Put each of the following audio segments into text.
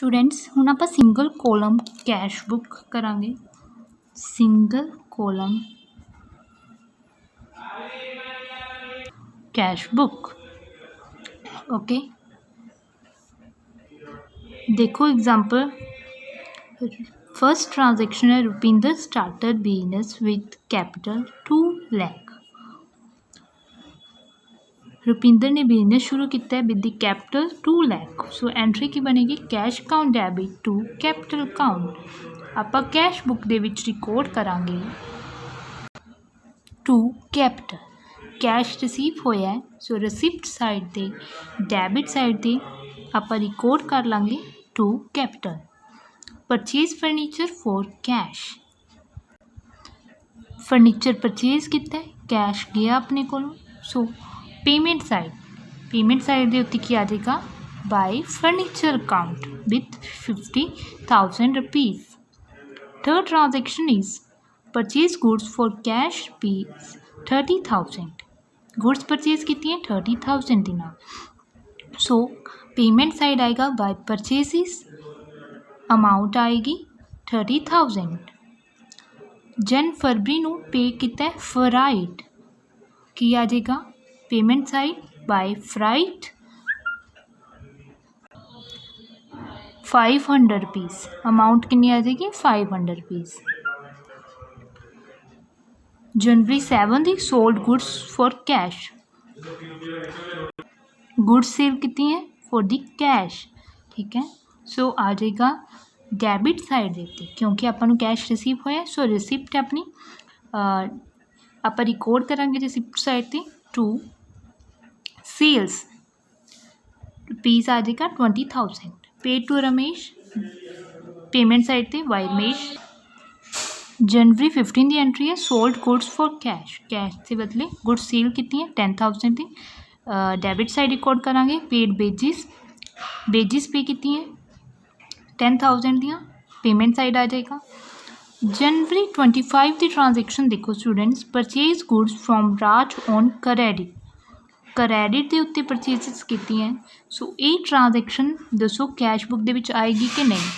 Students हुण आपां single column cash book करांगे। Single column cash book okay. देखो एग्जाम्पल, फर्स्ट ट्रांजेक्शन है Rupinder starter business with capital 2 lakh. Rupinder ने बिजनेस शुरू किया है with the capital 2 lakh. So entry की बनेगी cash account debit to capital account. आपां कैश बुक दे विच रिकॉर्ड करांगे टू कैपिटल। कैश रिसीव होया है, सो रिसिप्ट साइड ते डेबिट साइड ते आपां रिकॉर्ड कर लांगे to capital. Purchase furniture for cash, furniture purchase किया है, कैश गया अपने को। सो पेमेंट साइड दे उत्ते की आ जाएगा bye furniture account with 50,000 rupees. Third transaction is purchase goods for cash rupees 30,000। Goods purchase की 30,000 दिना। सो पेमेंट साइड आएगा बाय परचेजिस, अमाउंट आएगी 30,000। जन फरवरी नू पे किया फ्राइट, की आ जाएगा payment side by freight 500 rupees. Amount कितनी आ जाएगी 500 रुपीज़। जनवरी 7 दी sold goods for cash, goods sale कितनी है फॉर दी कैश, ठीक है। सो आ जाएगा डेबिट साइड देते, क्योंकि अपन कैश रिसीव होया। सो रिसिप्ट अपनी आप रिकॉर्ड करांगे रिसिप्ट साइड ते टू सेल्स रुपीज़ आ जाएगा 20,000। Paid to Ramesh, payment side ते वाई रमेश। जनवरी 15 की एंट्री है sold goods for cash, cash से बदले गुड्स सेल कितनी है 10,000 की। डेबिट साइड रिकॉर्ड करांगे पेड बेजिस, बेजिस पे कितनी है 10,000 दियाँ, पेमेंट साइड आ जाएगा। जनवरी 25 की ट्रांजेक्शन देखो students, purchase goods from Raj on credit, credit के उत्ते परचेजिस की हैं। सो ये ट्रांजेक्शन दसो कैश बुक दे विच आएगी कि नहीं।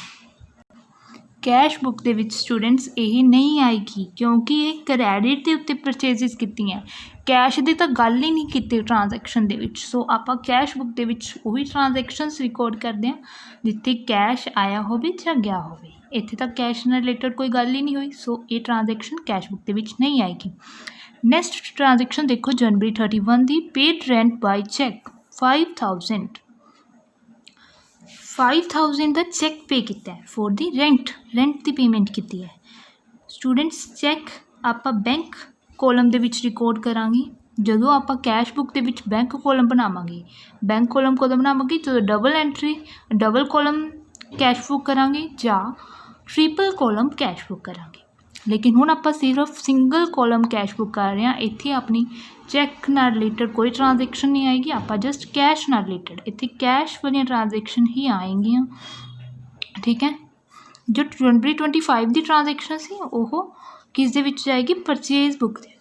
कैश बुक दे विच स्टूडेंट्स यही नहीं आएगी, क्योंकि ये क्रेडिट के उत्ते परचेजिस की हैं, कैश की तो गल ही नहीं की ट्रांजेक्शन दे विच। सो आपां कैश बुक दे विच वही ट्रांजेक्शनस रिकॉर्ड करते हैं जिथे कैश आया होवे या गया होवे। इत्थे तक कैश नाल रिलेटेड कोई गल ही नहीं हुई। सो ये ट्रांजेक्शन कैश बुक दे विच नहीं आएगी। नैक्सट ट्रांजेक्शन देखो जनवरी 31 की पेड रेंट बाय चैक 5,000 का चैक पे किया है फॉर दी रेंट, रेंट की पेमेंट की है। स्टूडेंट्स चैक आप बैंक कॉलम दे विच रिकॉर्ड करांगे जो आप कैश बुक दे विच बैंक कॉलम बनावांगे। बैंक कॉलम कदों बनावांगे जो double entry double column cash book करांगे या ट्रिपल कॉलम कैश बुक करांगे। लेकिन हुण आपां सिर्फ सिंगल कॉलम कैश बुक कर रहे हैं। इत्थे अपनी चैक नाल रिलेटेड कोई ट्रांजेक्शन नहीं आएगी, आपां जस्ट कैश नाल रिलेटेड इत्थे कैश वाली ट्रांजेक्शन ही आएंगियां, ठीक है। जो जनवरी 25 की ट्रांजेक्शन सी ओह किस दे विच जाएगी परचेज बुक दे,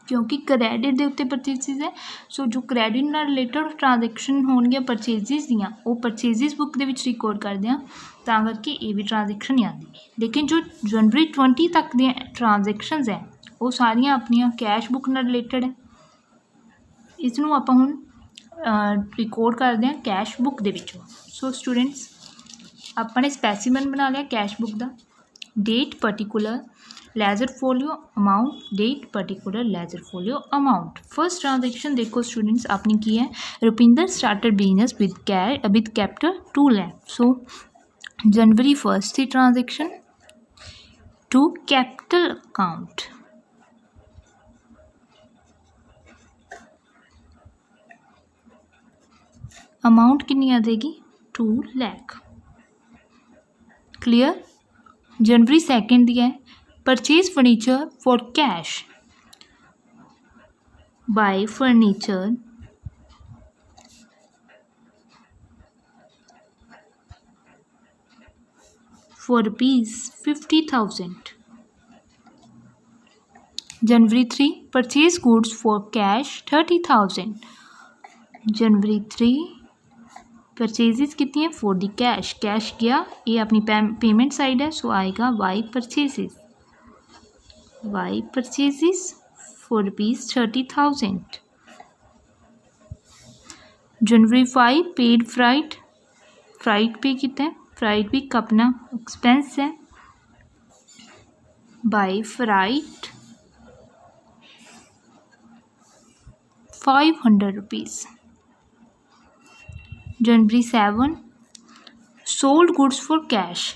क्योंकि क्रेडिट के उत्ते परचेजिज है। सो जो क्रेडिट नाल रिलेटेड ट्रांजेक्शन होणगियां परचेजिज दियां वो परचेजिज बुक दे विच रिकॉर्ड करदे आ, तां करके ये भी ट्रांजेक्शन नहीं आती। लेकिन जो जनवरी 20 तक दी ट्रांजेक्शनस है वो सारियां अपनियां कैश बुक नाल रिलेटेड है। इसनूं आपां हुण रिकॉर्ड करदे आ कैश बुक दे विचों। सो स्टूडेंट्स अपने स्पैसीमन बना लिया कैश बुक का, date particular ledger folio amount, date particular ledger folio amount. First transaction देखो स्टूडेंट्स अपनी की है Rupinder starter business with capital 2 lakh. So जनवरी 1 की transaction to capital account, amount कितनी आ जाएगी 2 लाख। क्लियर। जनवरी 2 दी है purchase furniture for cash by furniture for rupees 50,000। January 3 purchase goods for cash 30,000। जनवरी 3 परचेजिज कितनी है फॉर द कैश, कैश गया, ये अपनी पेमेंट साइड है, सो आएगा by purchases, by purchases for ₹30,000। जनवरी 5 पेड फ्राइट, फ्राइट पे कितना है, फ्राइट भी अपना एक्सपेंस है, बाय फ्राइट ₹500। जनवरी 7 sold goods for cash,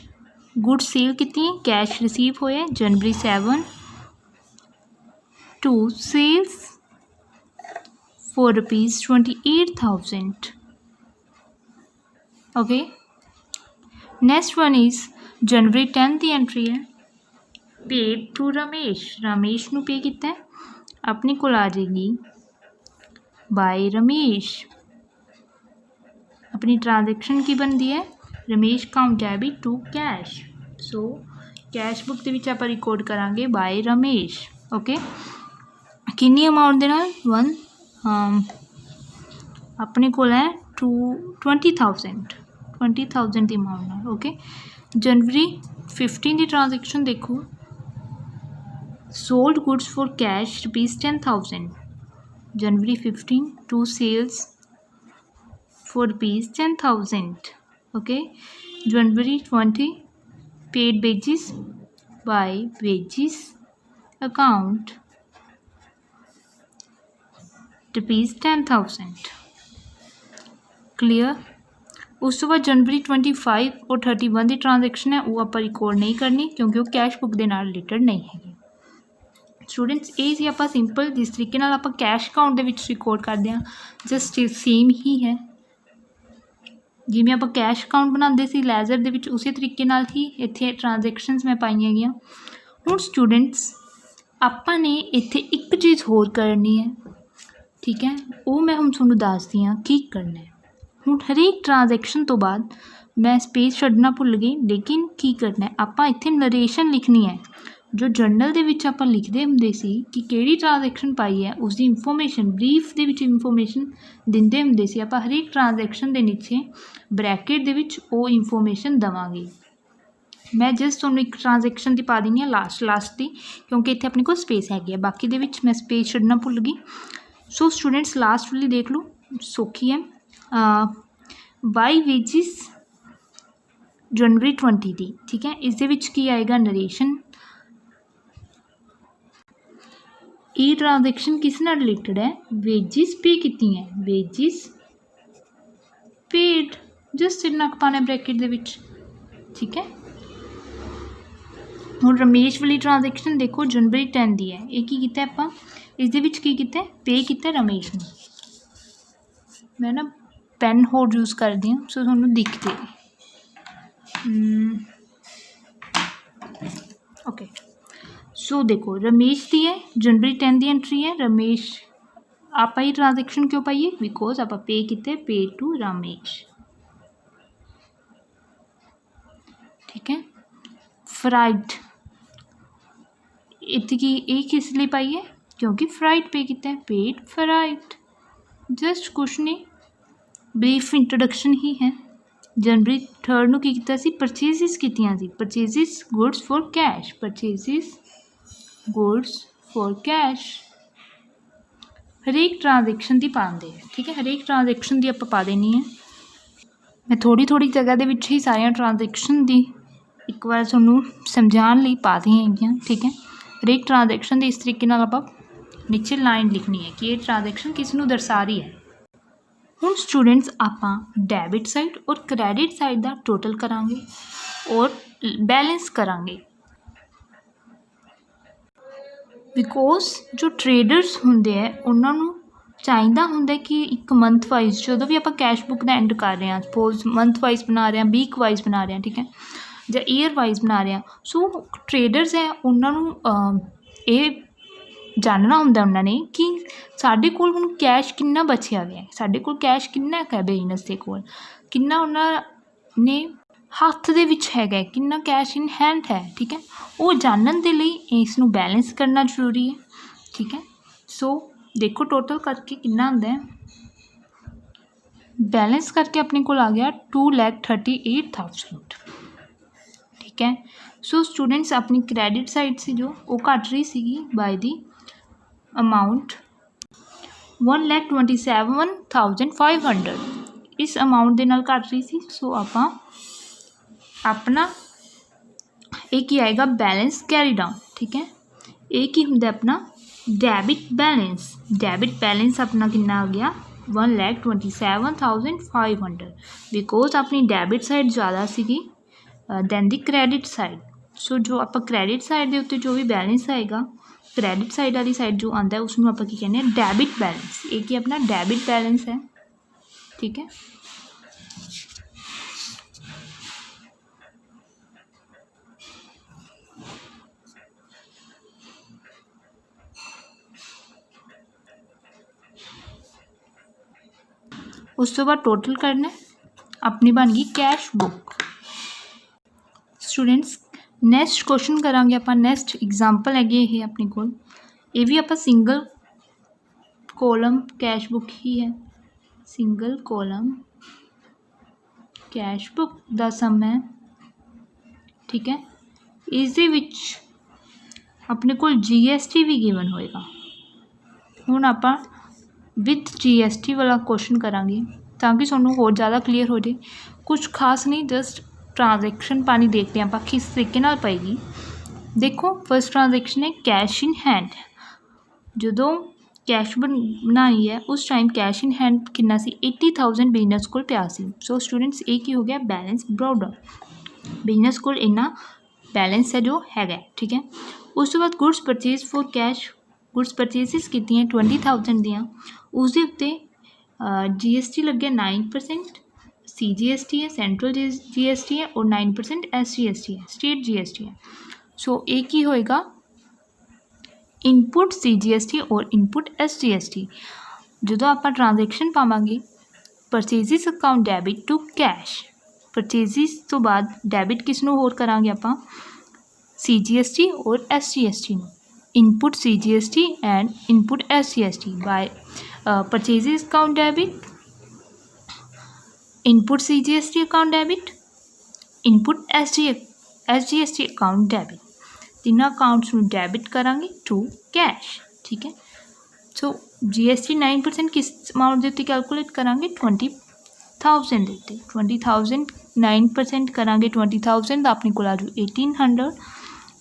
goods sale कितनी है, कैश रिसीव होए जनवरी 7 to sales for ₹28,000। Okay, next one is जनवरी 10 की एंट्री है, पेड टू रमेश, रमेश नू पे कितना है, अपने को आ जाएगी बाय रमेश, अपनी ट्रांजैक्शन की बनती है, रमेश काउंट है भी to cash, so cash book के विच आप रिकॉर्ड करांगे बाय रमेश। ओके, किन्नी अमाउंट दे नाल 1 अपने को है 20,000 की अमाउंट नाल। ओके, जनवरी 15 की ट्रांजैक्शन देखो, सोल्ड गुड्स फॉर कैश ₹10,000, जनवरी 15 to sales for ₹10,000। okay, January 20 paid wages by wages account ₹10,000। Clear. उस तो बाद जनवरी 25 और 31 की ट्रांजैक्शन है वो आप रिकॉर्ड नहीं करनी क्योंकि वो कैश बुक के नाल रिलेटेड नहीं है। स्टूडेंट्स ये सी आप सिंपल जिस तरीके नाल आप कैश अकाउंट के विच रिकॉर्ड करते हैं जस्ट सेम ही है जिमें आप कैश अकाउंट बनाते सी लैजर दे विच उसी तरीके नाल ही इत्थे ट्रांजैक्शनस मैं पाईयां गईयां। हुण स्टूडेंट्स आपां ने इत्थे एक चीज़ होर करनी है, ठीक है, वो मैं हुण तुहानूं दसदी हां की करना है। हुण हरेक ट्रांजैक्शन तो बाद मैं स्पेस छड्डना भुल गई, लेकिन की करना है आपां इत्थे नरेशन लिखनी है जो जर्नल दे विच आपां लिखदे हुंदे सी कि किहड़ी ट्रांजैक्शन पाई है उसकी इंफॉर्मेशन ब्रीफ दे विच इंफॉर्मेशन दिंदे हुंदे सी, आपां हरेक ट्रांजैक्शन दे नीचे ब्रैकेट दे विच वो इंफॉर्मेशन देवांगे। मैं जस्ट तुहानूं एक ट्रांजैक्शन दी पा दिंदी हां लास्ट दी क्योंकि इत्थे अपने कोल स्पेस हैगी है, बाकी दे विच मैं स्पेस छड्डना भुल गई। सो स्टूडेंट्स लास्ट वाली देख लो, सौखी है, बाई वेजिस जनवरी 20 दी, ठीक है, इस दे विच की आएगा नरेशन, ये ट्रांजैक्शन किस नाल रिलेटेड है, वेजिस पे कितनी है, वेजिस पेड, जस्ट इन्ना पाना ब्रैकेट दे विच, ठीक है। हुण रमेश वाली ट्रांजैक्शन देखो जनवरी 10 दी है, ये की कीता आपां इस दे विच की कीता पे कीता रमेश ने, मैं ना पेन होर यूज़ करदी हूँ सो तुहानूं दिखते ओके। सो देखो रमेश दी है जनवरी 10 दी एंट्री है, रमेश आप ही ट्रांजैक्शन क्यों पाइए बिकॉज आप पे किते पे टू रमेश, ठीक है। फ्राइट इतनी की एक किस लिए पाई है क्योंकि फ्राइट पे किते पेड फ्राइट, जस्ट कुछ नहीं ब्रीफ इंट्रोडक्शन ही है। जनवरी 3 नूं की कीता सी परचेजिज कीतियां सी, purchases goods for cash, purchases goods for cash, हरेक ट्रांजैक्शन की पाते हैं, ठीक है, हरेक ट्रांजैक्शन की आप पा देनी है। मैं थोड़ी थोड़ी जगह के विच ही सारिया ट्रांजैक्शन की एक बार तुहानूं समझाने लई पा दी हैगियां, ठीक है। हरेक ट्रांजैक्शन की इस तरीके नाल आपां नीचे लाइन लिखनी है कि ये ट्रांजैक्शन किस नूं दर्शा रही है। हुण स्टूडेंट्स आपां डैबिट साइड और क्रैडिट साइड का टोटल करांगे और बैलेंस करांगे, बिकॉज जो ट्रेडर्स होंदे है उन्होंने चाहिदा होंदा कि एक मंथ वाइज जो भी आप कैश बुक का एंड कर रहे हैं, सपोज मंथ वाइज बना रहे हैं, वीक वाइज बना रहे हैं, ठीक है, या ईयर वाइज बना रहे हैं, सो ट्रेडर्स है उन्होंने ये जानना होंदा उन्होंने कि साडे कोल हुण कैश कितना बचिया गया है, साडे कोल कैश कितना है बिजनेस के कोल, कितना उन्होंने हत्थ दे विच हैगा, कितना कैश इन हैंड है, ठीक है, वो जानन दे लई इसनूं बैलेंस करना जरूरी है, ठीक है। सो देखो टोटल करके कितना आंदा है, बैलेंस करके अपने को आ गया 2,38,000। ठीक है। सो स्टूडेंट्स अपनी क्रेडिट साइड से जो वो घट रही सी बाय दी अमाउंट 1,27,500 इस अमाउंट के नाल घट रही सी। सो आपां अपना एक ही आएगा बैलेंस कैरी डाउन। ठीक है। एक ही होंगे अपना डेबिट बैलेंस अपना कितना आ गया 1,27,500 बिकॉज अपनी डेबिट साइड ज़्यादा सी दैन दी क्रेडिट साइड। सो जो आप क्रेडिट साइड के उत्ते जो भी बैलेंस आएगा क्रेडिट साइड वाली साइड जो आता है उसमें आप की कहने डेबिट बैलेंस। एक ही अपना डेबिट बैलेंस है। ठीक है। उस तो बाद टोटल करना अपनी बन गई cash book. Students next question करांगे आप नैक्सट एग्जाम्पल है ये अपने को ये भी आप सिंगल कॉलम कैश बुक ही है। सिंगल कॉलम कैश बुक का सम है। ठीक है। इस दे विच अपने को GST भी गिवन होएगा। हुण आपां विथ GST वाला क्वेश्चन करांगे ताकि तुहानूं होर ज़्यादा क्लीयर हो जाए। कुछ खास नहीं जस्ट ट्रांजैक्शन पानी देखते हैं आप किस तरीके नाल पएगी। देखो फर्स्ट ट्रांजैक्शन है कैश इन हैंड। जदों कैश बनाई है उस टाइम कैश इन हैंड कितना सी 80,000 बिजनेस को पिया सी। सो स्टूडेंट्स एक ही हो गया बैलेंस ब्रॉड बिजनेस को इन्ना बैलेंस है जो है। ठीक है। उस तो बाद goods purchase for cash goods purchases की 20,000 दियाँ उसके उत्ते GST लगे 9% CGST है सेंट्रल GST है और 9% SGST है स्टेट GST है। सो एक ही होएगा इनपुट CGST और इनपुट SGST। जो आप ट्रांजैक्शन पावांगे purchases account debit to cash purchases तो बाद डेबिट किसनों होर करांगे आप CGST और SGST नूं input CGST and input SGST by purchases account debit input CGST account debit input SGST account debit तीनों अकाउंट्स में डेबिट करांगे टू कैश। ठीक है। सो GST 9% किस अमाउंट के उत्ते कैलकुलेट करांगे 20,000 के उत्ते 20,000 9% करांगे 20,000 अपने को आ जाओ 1,800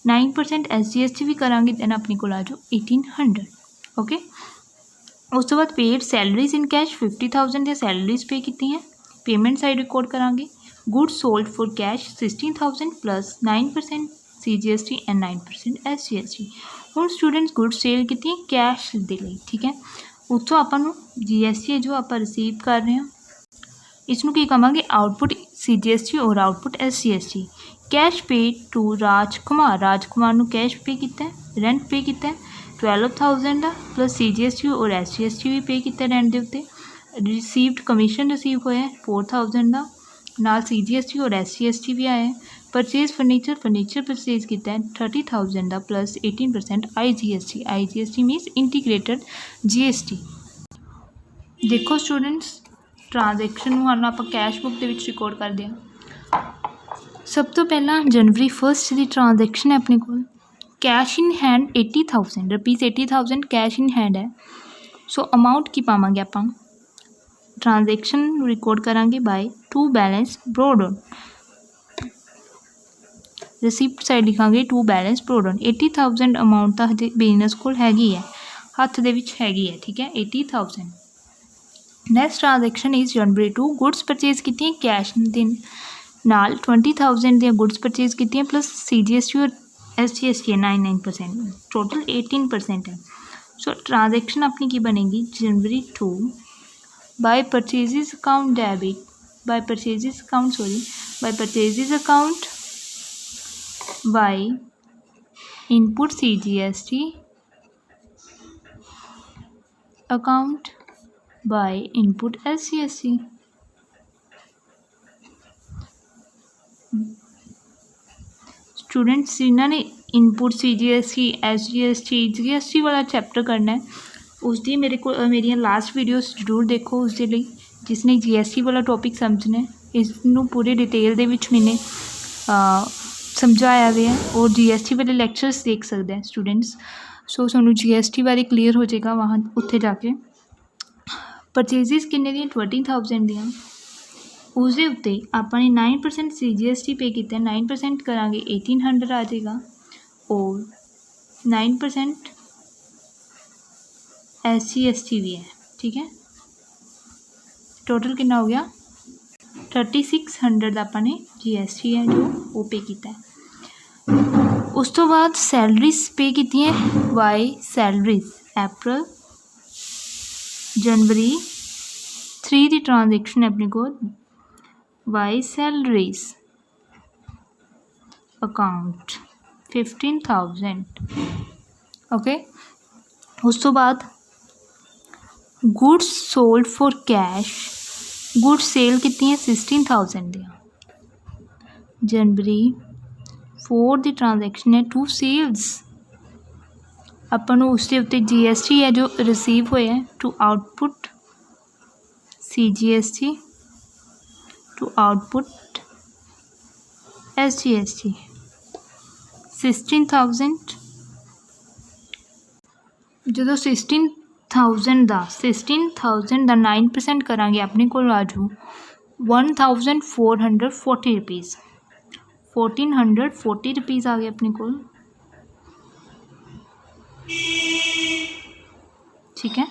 9% SGST भी करांगे दैन अपने को आ जाओ 1,800। ओके। उस तो बाद पेड सैलरीज इन कैश 50,000 या सैलरीज पे की हैं पेमेंट साइड रिकॉर्ड करांगे। Goods sold for cash 16,000 plus 9% CGST and 9% SGST। हुण स्टूडेंट्स गुड्स सेल की कैश दे लई। ठीक है। उत्थों आपां नूं GST जो आप रिसीव कर रहे हैं इसनूं की कहांगे आउटपुट CGST और आउटपुट SGST। कैश पे टू राजकुमार नूं कैश पे किया रेंट पे किया 12,000 का प्लस CGST और SGST भी पे किया रेंट के उत्ते। रिसीव्ड कमीशन रिसीव होया 4,000 का नाल CGST और SGST भी आया। परचेज फर्नीचर परचेज किया 30,000 का प्लस 18% IGST मीनस इंटीग्रेटेड GST। देखो स्टूडेंट्स ट्रांजैक्शन आप कैश बुक के रिकॉर्ड करते हैं। सब तो पहला जनवरी 1 की ट्रांजैक्शन है अपने को cash in hand 80,000 rupees 80,000 cash in hand है। सो अमाउंट की पावांगे आप ट्रांजैक्शन रिकॉर्ड करांगे by to balance brought on receipt side लिखांगे to balance brought on 80,000 amount तो हजे बिजनेस को हैगी है हत्थ दे विच हैगी है। ठीक है 80,000। Next transaction is January 2 goods purchase की कैश दिन नाल 20,000 दियां गुड्स परचेज की प्लस CGST और SGST है 9% टोटल 18% है। सो ट्रांजैक्शन अपनी की बनेगी जनवरी 2 by purchases account debit by purchases account by input CGST account by input SGST। Students जिन्होंने इनपुट CGST SGST GST वाला चैप्टर करना है उसकी मेरे को मेरी लास्ट वीडियोस जरूर देखो उसके लिए जिसने GST वाला टॉपिक समझना है इसनों पूरे डिटेल दे विच मैंने समझाया गया है और GST वाले लैक्चरस देख सकते हैं स्टूडेंट्स। सो सानू GST बारे क्लीयर हो जाएगा वहाँ उत्थे जाके। परचेजिज किन्ने दी 20,000 दियाँ, उसके उत्ते आपने 9% CGST पे किया, 9% करांगे 1800 आ जाएगा और 9% SGST भी है। ठीक है, टोटल कितना हो गया 3600 आपने GST है जो वो पे किया है। उस तो बाद सैलरीज पे की है, वाई सैलरीज अप्रैल जनवरी 3 की ट्रांजेक्शन है अपने को, वाई सैलरीज अकाउंट 15,000। ओके, उस तो बाद goods sold for cash, goods sale कितनी है 16,000 दिया। जनवरी 4 की ट्रांजेक्शन है टू सेल्स, अपन उसके उत्ते GST है जो रिसीव होया है to output CGST to output SGST 16,000। जो 16,000 का 9% करांगे अपने को आजू 1,440 रुपीज़, 1,440 रुपीज़ आ गए अपने को। ठीक है,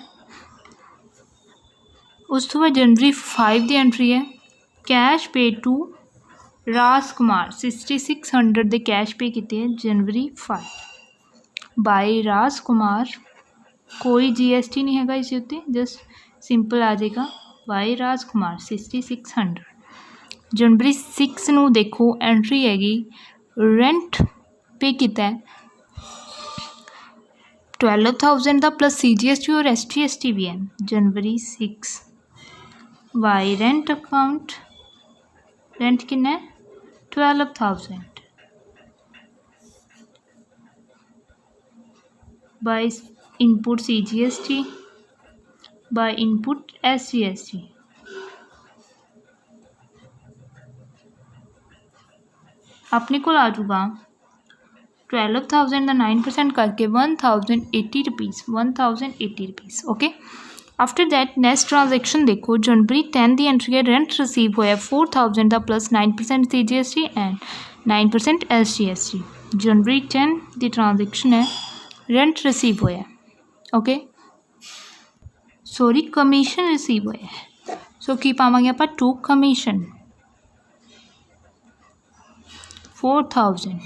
उस तो बाद जनवरी 5 की एंट्री है कैश पे टू राजकुमार 6600 दे कैश पे किए हैं जनवरी 5 बाय राजकुमार। कोई GST नहीं हैगा इस उत्ते, जस्ट सिंपल आ जाएगा बाय राजकुमार 6600। जनवरी 6 नू देखो एंट्री हैगी रेंट पे किया है 12,000 का प्लस CGST और SGST भी है। जनवरी 6 वाई रेंट अकाउंट, रेंट कितना है 12,000 bye input CGST bye input SGST। अपने को आ जाऊगा 12,000 का 9% करके 1,080 rupees, 1,080 rupees. Okay, after that next transaction देखो जनवरी 10 की एंट्री है रेंट रिसीव होया 4,000 का प्लस 9% CGST एंड 9% SGST। जनवरी 10 की ट्रांजेक्शन है रेंट रिसीव होया, ओके सॉरी कमीशन रिसीव होया है। सो की पावांगे आप to commission 4,000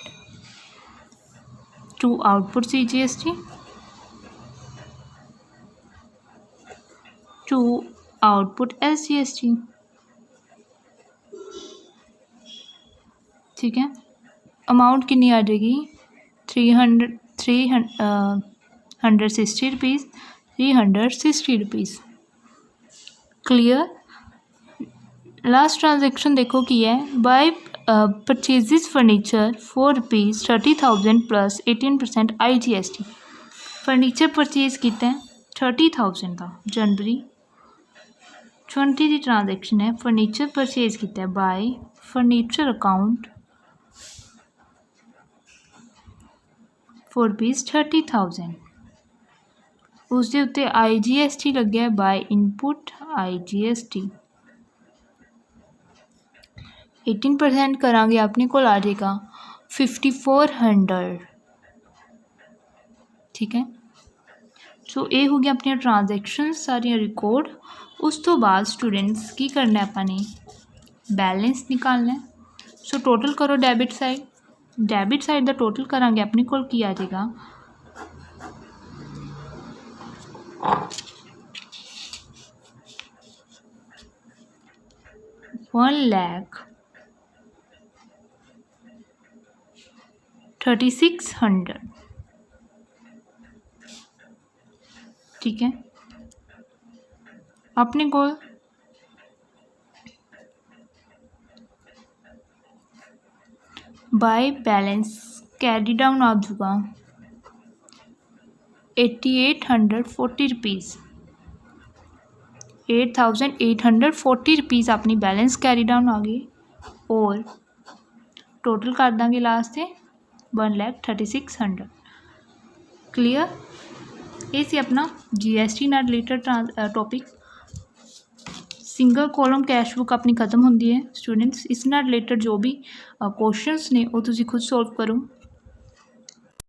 to output CGST to output SGST। ठीक है, अमाउंट कितनी आ जाएगी 360 rupees, 360 rupees. Clear. Last transaction देखो की है by purchases furniture ₹4 plus 18% IGST। Furniture purchase किया 30,000 का जनवरी 20 की ट्रांजेक्शन है फर्नीचर परचेज किया बाय फर्नीचर अकाउंट ₹30,000। उसके उत्ते IGST लगे है बाय इनपुट IGST 18% करांगे अपने को आ जाएगा 5,400। ठीक है, सो ये हो गया अपनी ट्रांजैक्शन सारिया रिकॉर्ड। उस तो बाद स्टूडेंट्स की करना है अपने बैलेंस निकालना है। सो टोटल करो डेबिट साइड का टोटल करांगे अपने को की आ जाएगा 1,36,100। ठीक है, अपने को बाय बैलेंस कैरी डाउन आ जाऊगा 8,840 रुपीज़। 8,840 रुपीज़ अपनी बैलेंस कैरी डाउन आ गई और टोटल कर देंगे लास्ट से 1,36,100। क्लीयर। ये सी अपना GST नाल related topic. Single column cash book अपनी खत्म होंदी है स्टूडेंट्स। इस नाल रिलेटेड जो भी क्वेश्चंस ने वो तुसी खुद सॉल्व करो।